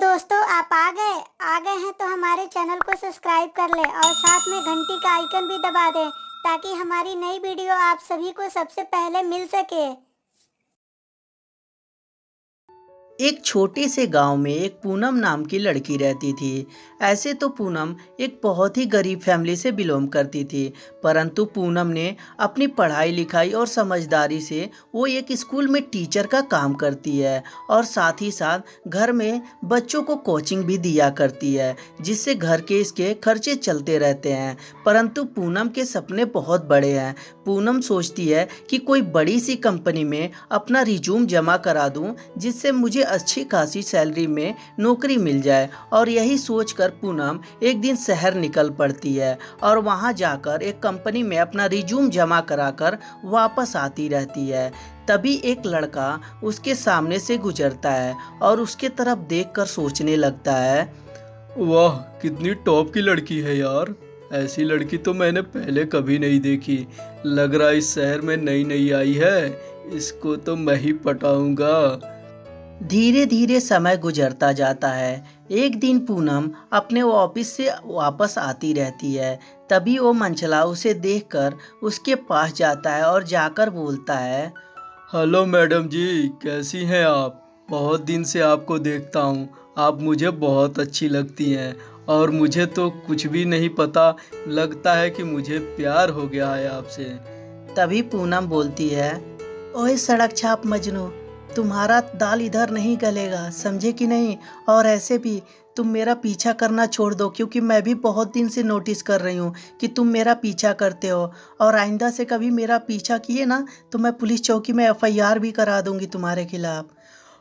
दोस्तों, आप आ गए हैं तो हमारे चैनल को सब्सक्राइब कर लें और साथ में घंटी का आइकन भी दबा दें ताकि हमारी नई वीडियो आप सभी को सबसे पहले मिल सके। एक छोटे से गांव में एक पूनम नाम की लड़की रहती थी। ऐसे तो पूनम एक बहुत ही गरीब फैमिली से बिलोंग करती थी, परंतु पूनम ने अपनी पढ़ाई लिखाई और समझदारी से वो एक स्कूल में टीचर का काम करती है और साथ ही साथ घर में बच्चों को कोचिंग भी दिया करती है, जिससे घर के इसके खर्चे चलते रहते हैं। परंतु पूनम के सपने बहुत बड़े हैं। पूनम सोचती है कि कोई बड़ी सी कंपनी में अपना रिज्यूम जमा करा दूं, जिससे मुझे अच्छी खासी सैलरी में नौकरी मिल जाए। और यही सोचकर पूनम एक दिन शहर निकल पड़ती है और वहां जाकर एक कंपनी में अपना रिज्यूम जमा कराकर वापस आती रहती है। तभी एक लड़का उसके सामने से गुजरता है और उसके तरफ देखकर सोचने लगता है, वाह, कितनी टॉप की लड़की है यार। ऐसी लड़की तो मैंने पहले कभी नहीं देखी। लग रहा इस शहर में नई नई आई है। इसको तो मैं ही पटाऊंगा। धीरे धीरे समय गुजरता जाता है। एक दिन पूनम अपने ऑफिस से वापस आती रहती है। तभी वो मंचला उसे देखकर उसके पास जाता है और जाकर बोलता है, हेलो मैडम जी, कैसी हैं आप? बहुत दिन से आपको देखता हूँ। आप मुझे बहुत अच्छी लगती हैं और मुझे तो कुछ भी नहीं पता। लगता है कि मुझे प्यार हो गया है आपसे। तभी पूनम बोलती है, ओए सड़क छाप मजनू, तुम्हारा दाल इधर नहीं गलेगा, समझे कि नहीं? और ऐसे भी तुम मेरा पीछा करना छोड़ दो, क्योंकि मैं भी बहुत दिन से नोटिस कर रही हूँ कि तुम मेरा पीछा करते हो। और आइंदा से कभी मेरा पीछा किए ना तो मैं पुलिस चौकी में एफआईआर भी करा दूंगी तुम्हारे खिलाफ।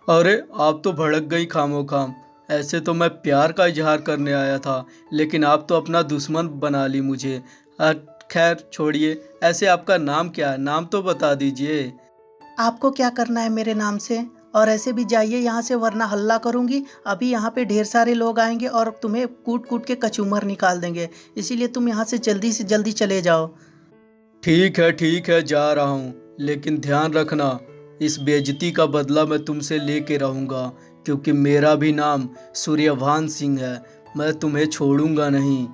अरे, आप तो भड़क गई खामो खाम। ऐसे तो मैं प्यार का इजहार करने आया था, लेकिन आप तो अपना दुश्मन बना ली मुझे। खैर छोड़िए। ऐसे आपका नाम क्या है? नाम तो बता दीजिए। आपको क्या करना है मेरे नाम से? और ऐसे भी जाइए यहाँ से, वरना हल्ला करूंगी। अभी यहाँ पे ढेर सारे लोग आएंगे और तुम्हें कूट कूट के कचूमर निकाल देंगे। इसीलिए तुम यहाँ से जल्दी चले जाओ। ठीक है, जा रहा हूँ। लेकिन ध्यान रखना, इस बेइज्जती का बदला मैं तुमसे लेके रहूँगा, क्योंकि मेरा भी नाम सूर्यभान सिंह है। मैं तुम्हें छोड़ूंगा नहीं।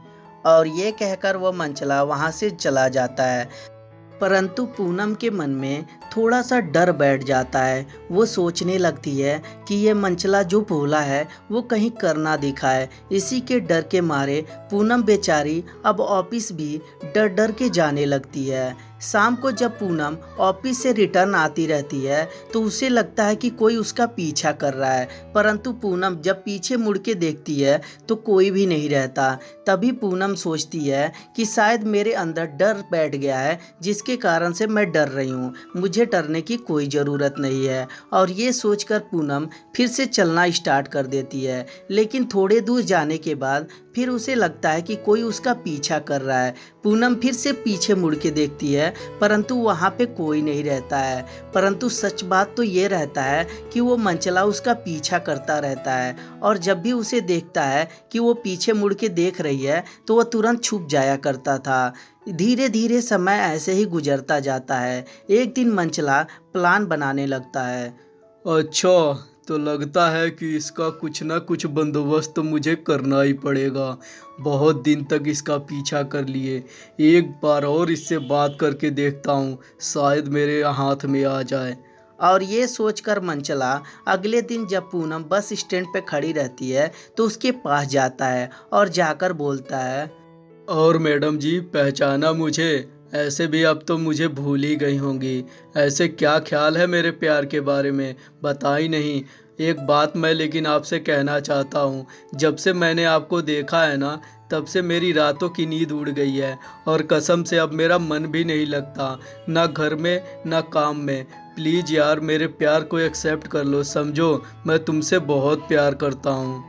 और ये कहकर वो मंचला वहाँ से चला जाता है। परंतु पूनम के मन में थोड़ा सा डर बैठ जाता है। वो सोचने लगती है कि ये मंचला जो भोला है वो कहीं कर ना दिखाए। इसी के डर के मारे पूनम बेचारी अब ऑफिस भी डर डर के जाने लगती है। शाम को जब पूनम ऑफिस से रिटर्न आती रहती है तो उसे लगता है कि कोई उसका पीछा कर रहा है, परंतु पूनम जब पीछे मुड़ के देखती है तो कोई भी नहीं रहता। तभी पूनम सोचती है कि शायद मेरे अंदर डर बैठ गया है, जिसके कारण से मैं डर रही हूँ। मुझे डरने की कोई ज़रूरत नहीं है। और ये सोचकर पूनम फिर से चलना स्टार्ट कर देती है। लेकिन थोड़े दूर जाने के बाद फिर उसे लगता है कि कोई उसका पीछा कर रहा है। पूनम फिर से पीछे मुड़ के देखती है, परंतु वहाँ पे कोई नहीं रहता है। परंतु सच बात तो ये रहता है कि वो मंचला उसका पीछा करता रहता है, और जब भी उसे देखता है कि वो पीछे मुड़ के देख रही है तो वह तुरंत छुप जाया करता था। धीरे धीरे समय ऐसे ही गुजरता जाता है। एक दिन मंचला प्लान बनाने लगता है। अच्छा, तो लगता है कि इसका कुछ ना कुछ बंदोबस्त तो मुझे करना ही पड़ेगा। बहुत दिन तक इसका पीछा कर लिए। एक बार और इससे बात करके देखता हूँ, शायद मेरे हाथ में आ जाए। और ये सोचकर मंचला अगले दिन जब पूनम बस स्टैंड पे खड़ी रहती है तो उसके पास जाता है और जाकर बोलता है, और मैडम जी, पहचाना मुझे? ऐसे भी अब तो मुझे भूल ही गई होंगी। ऐसे क्या ख्याल है मेरे प्यार के बारे में? बता ही नहीं। एक बात मैं लेकिन आपसे कहना चाहता हूँ। जब से मैंने आपको देखा है ना, तब से मेरी रातों की नींद उड़ गई है। और कसम से अब मेरा मन भी नहीं लगता, ना घर में ना काम में। प्लीज़ यार, मेरे प्यार को एक्सेप्ट कर लो। समझो, मैं तुमसे बहुत प्यार करता हूँ।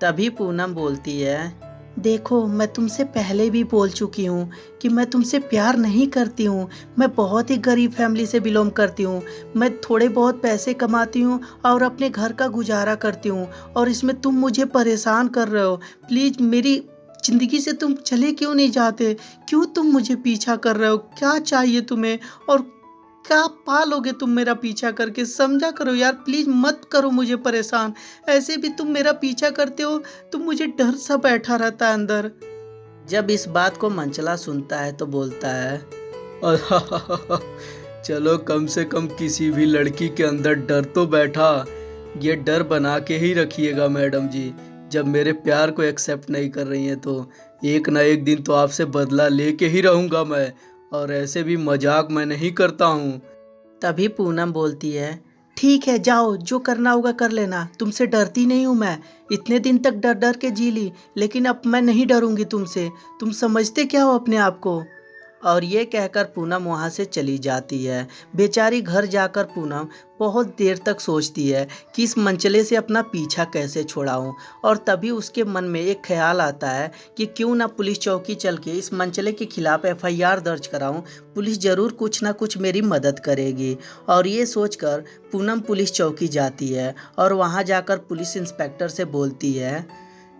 तभी पूनम बोलती है, देखो मैं तुमसे पहले भी बोल चुकी हूँ कि मैं तुमसे प्यार नहीं करती हूँ। मैं बहुत ही गरीब फैमिली से बिलोंग करती हूँ। मैं थोड़े बहुत पैसे कमाती हूँ और अपने घर का गुजारा करती हूँ, और इसमें तुम मुझे परेशान कर रहे हो। प्लीज़ मेरी ज़िंदगी से तुम चले क्यों नहीं जाते? क्यों तुम मुझे पीछा कर रहे हो? क्या चाहिए तुम्हें? और क्या पा लोगे तुम मेरा पीछा करके? समझा करो यार, प्लीज मत करो मुझे परेशान। ऐसे भी तुम मेरा पीछा करते हो तो मुझे डर सा बैठा रहता है अंदर। जब इस बात को मंचला सुनता है तो बोलता है, चलो कम से कम किसी भी लड़की के अंदर डर तो बैठा। ये डर बना के ही रखिएगा मैडम जी। जब मेरे प्यार को एक्सेप्ट नहीं कर रही हैं तो एक ना एक दिन तो आपसे बदला लेके ही रहूँगा मैं। और ऐसे भी मजाक मैं नहीं करता हूँ। तभी पूनम बोलती है, ठीक है जाओ, जो करना होगा कर लेना, तुमसे डरती नहीं हूँ मैं। इतने दिन तक डर डर के जी ली, लेकिन अब मैं नहीं डरूंगी तुमसे। तुम समझते क्या हो अपने आप को? और ये कहकर पूनम वहाँ से चली जाती है। बेचारी घर जाकर पूनम बहुत देर तक सोचती है कि इस मंचले से अपना पीछा कैसे छुड़ाऊं। और तभी उसके मन में एक ख्याल आता है कि क्यों ना पुलिस चौकी चल के इस मंचले के खिलाफ एफआईआर दर्ज कराऊं। पुलिस ज़रूर कुछ ना कुछ मेरी मदद करेगी। और ये सोचकर पूनम पुलिस चौकी जाती है और वहाँ जाकर पुलिस इंस्पेक्टर से बोलती है,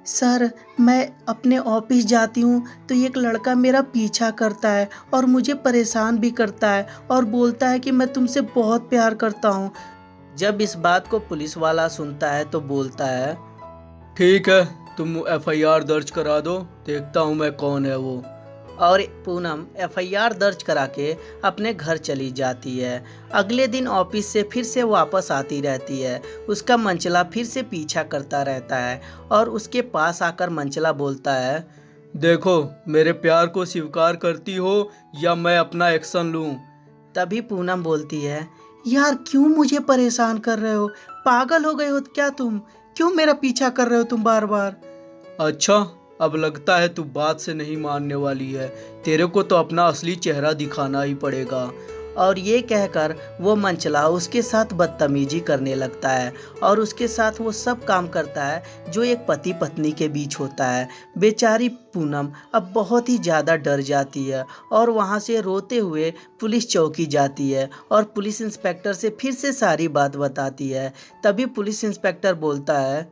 सर मैं अपने ऑफिस जाती हूँ तो एक लड़का मेरा पीछा करता है और मुझे परेशान भी करता है और बोलता है कि मैं तुमसे बहुत प्यार करता हूँ। जब इस बात को पुलिस वाला सुनता है तो बोलता है, ठीक है, तुम एफआईआर दर्ज करा दो, देखता हूँ मैं कौन है वो। और पूनम एफआईआर दर्ज करा के अपने घर चली जाती है। अगले दिन ऑफिस से फिर से वापस आती रहती है। उसका मंचला फिर से पीछा करता रहता है और उसके पास आकर मंचला बोलता है, देखो मेरे प्यार को स्वीकार करती हो या मैं अपना एक्शन लूँ। तभी पूनम बोलती है, यार क्यों मुझे परेशान कर रहे हो? पागल हो गए हो क्या तुम? क्यों मेरा पीछा कर रहे हो तुम बार बार? अच्छा, अब लगता है तू बात से नहीं मानने वाली है। तेरे को तो अपना असली चेहरा दिखाना ही पड़ेगा। और ये कहकर वो मंचला उसके साथ बदतमीजी करने लगता है और उसके साथ वो सब काम करता है जो एक पति पत्नी के बीच होता है। बेचारी पूनम अब बहुत ही ज़्यादा डर जाती है और वहाँ से रोते हुए पुलिस चौकी जाती है और पुलिस इंस्पेक्टर से फिर से सारी बात बताती है। तभी पुलिस इंस्पेक्टर बोलता है,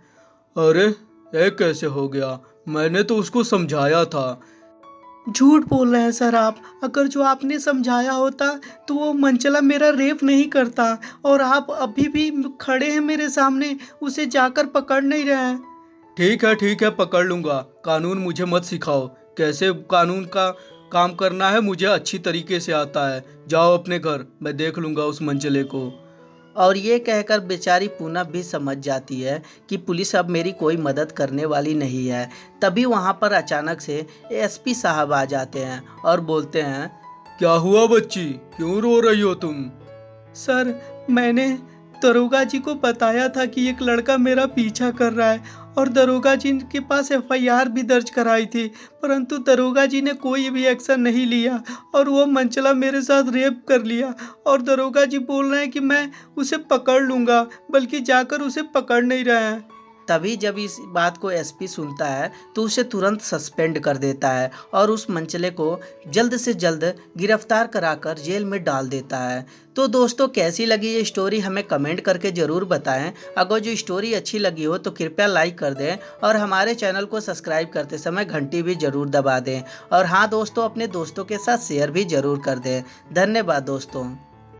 अरे ये कैसे हो गया? मैंने तो उसको समझाया था। झूठ बोल रहे हैं सर आप। अगर जो आपने समझाया होता तो वो मंचला मेरा रेप नहीं करता और आप अभी भी खड़े हैं मेरे सामने, उसे जाकर पकड़ नहीं रहे हैं। ठीक है, पकड़ लूँगा। कानून मुझे मत सिखाओ, कैसे कानून का काम करना है मुझे अच्छी तरीके से आता है। जाओ अपने घर, मैं देख लूँगा उस मंचले को। और ये कहकर बेचारी पूनम भी समझ जाती है कि पुलिस अब मेरी कोई मदद करने वाली नहीं है। तभी वहाँ पर अचानक से एसपी साहब आ जाते हैं और बोलते हैं, क्या हुआ बच्ची, क्यों रो रही हो तुम? सर मैंने दरोगा जी को बताया था कि एक लड़का मेरा पीछा कर रहा है और दरोगा जी के पास एफआईआर भी दर्ज कराई थी, परंतु दरोगा जी ने कोई भी एक्शन नहीं लिया और वो मंचला मेरे साथ रेप कर लिया। और दरोगा जी बोल रहे हैं कि मैं उसे पकड़ लूँगा, बल्कि जाकर उसे पकड़ नहीं रहे हैं। तभी जब इस बात को एसपी सुनता है तो उसे तुरंत सस्पेंड कर देता है और उस मंचले को जल्द से जल्द गिरफ्तार कराकर जेल में डाल देता है। तो दोस्तों कैसी लगी ये स्टोरी हमें कमेंट करके ज़रूर बताएं। अगर जो स्टोरी अच्छी लगी हो तो कृपया लाइक कर दें और हमारे चैनल को सब्सक्राइब करते समय घंटी भी ज़रूर दबा दें। और हाँ दोस्तों, अपने दोस्तों के साथ शेयर भी ज़रूर कर दें। धन्यवाद दोस्तों।